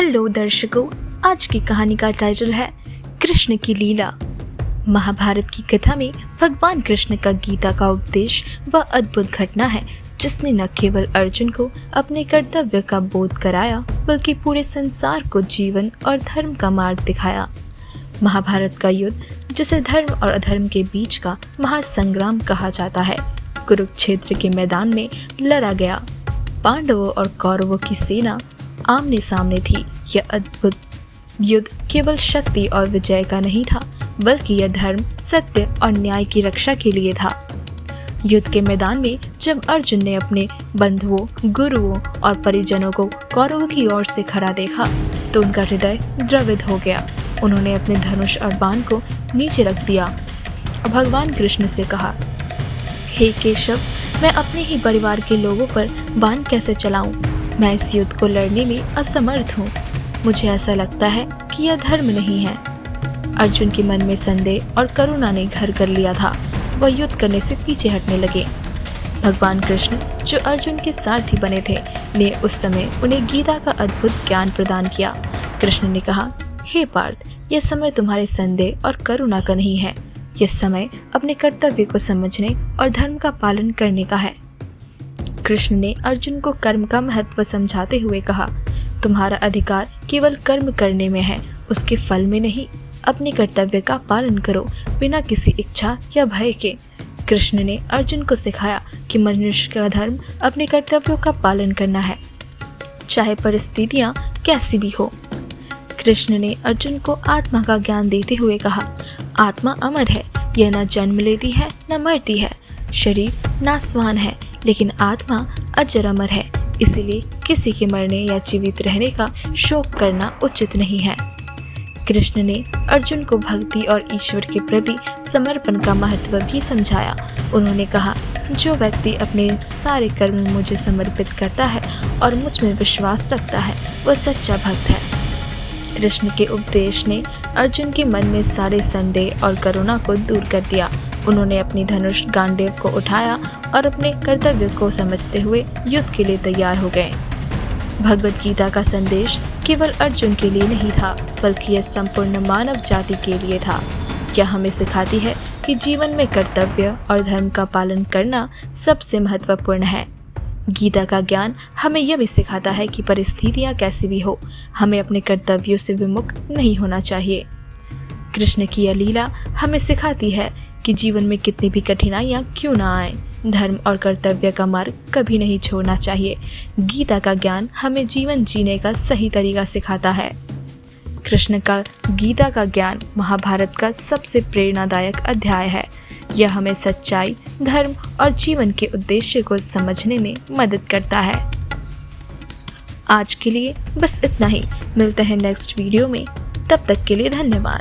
Hello दर्शकों, आज की कहानी का टाइटल है कृष्ण की लीला। महाभारत की कथा में भगवान कृष्ण का गीता का उपदेश वह अद्भुत घटना है जिसने न केवल अर्जुन को अपने कर्तव्य का बोध कराया बल्कि पूरे संसार को जीवन और धर्म का मार्ग दिखाया। महाभारत का युद्ध, जिसे धर्म और अधर्म के बीच का महासंग्राम कहा जाता है, कुरुक्षेत्र के मैदान में लड़ा गया। पांडवों और कौरवों की सेना आमने सामने थी। यह अद्भुत युद्ध केवल शक्ति और विजय का नहीं था, बल्कि यह धर्म, सत्य और न्याय की रक्षा के लिए था। युद्ध के मैदान में जब अर्जुन ने अपने बंधुओं, गुरुओं और परिजनों को कौरवों की ओर से खड़ा देखा तो उनका हृदय द्रवित हो गया। उन्होंने अपने धनुष और बाण को नीचे रख दिया और भगवान कृष्ण से कहा, हे केशव, मैं अपने ही परिवार के लोगों पर बाण कैसे चलाऊं? मैं इस युद्ध को लड़ने में असमर्थ हूँ। मुझे ऐसा लगता है कि यह धर्म नहीं है। अर्जुन के मन में संदेह और करुणा ने घर कर लिया था। वह युद्ध करने से पीछे हटने लगे। भगवान कृष्ण, जो अर्जुन के सारथी बने थे, ने उस समय उन्हें गीता का अद्भुत ज्ञान प्रदान किया। कृष्ण ने कहा, हे पार्थ, यह समय तुम्हारे संदेह और करुणा का नहीं है। यह समय अपने कर्तव्य को समझने और धर्म का पालन करने का है। कृष्ण ने अर्जुन को कर्म का महत्व समझाते हुए कहा, तुम्हारा अधिकार केवल कर्म करने में है, उसके फल में नहीं। अपने कर्तव्य का पालन करो बिना किसी इच्छा या भय के। कृष्ण ने अर्जुन को सिखाया कि मनुष्य का धर्म अपने कर्तव्यों का पालन करना है, चाहे परिस्थितियां कैसी भी हो। कृष्ण ने अर्जुन को आत्मा का ज्ञान देते हुए कहा, आत्मा अमर है, यह न जन्म लेती है न मरती है। शरीर नासवान है, लेकिन आत्मा अजर अमर है। इसीलिए किसी के मरने या जीवित रहने का शोक करना उचित नहीं है। कृष्ण ने अर्जुन को भक्ति और ईश्वर के प्रति समर्पण का महत्व भी समझाया। उन्होंने कहा, जो व्यक्ति अपने सारे कर्म मुझे समर्पित करता है और मुझ में विश्वास रखता है, वह सच्चा भक्त है। कृष्ण के उपदेश ने अर्जुन के मन में सारे संदेह और करुणा को दूर कर दिया। उन्होंने अपनी धनुष गांडीव को उठाया और अपने कर्तव्य को समझते हुए युद्ध के लिए तैयार हो गए। भगवत गीता का संदेश केवल अर्जुन के लिए नहीं था, बल्कि यह संपूर्ण मानव जाति के लिए था। यह हमें सिखाती है कि जीवन में कर्तव्य और धर्म का पालन करना सबसे महत्वपूर्ण है। गीता का ज्ञान हमें यह भी सिखाता है कि परिस्थितियां कैसी भी हो, हमें अपने कर्तव्यों से विमुख नहीं होना चाहिए। कृष्ण की यह लीला हमें सिखाती है कि जीवन में कितनी भी कठिनाइयां क्यों ना आए, धर्म और कर्तव्य का मार्ग कभी नहीं छोड़ना चाहिए। गीता का ज्ञान हमें जीवन जीने का सही तरीका सिखाता है। कृष्ण का गीता का ज्ञान महाभारत का सबसे प्रेरणादायक अध्याय है। यह हमें सच्चाई, धर्म और जीवन के उद्देश्य को समझने में मदद करता है। आज के लिए बस इतना ही। मिलते हैं नेक्स्ट वीडियो में। तब तक के लिए धन्यवाद।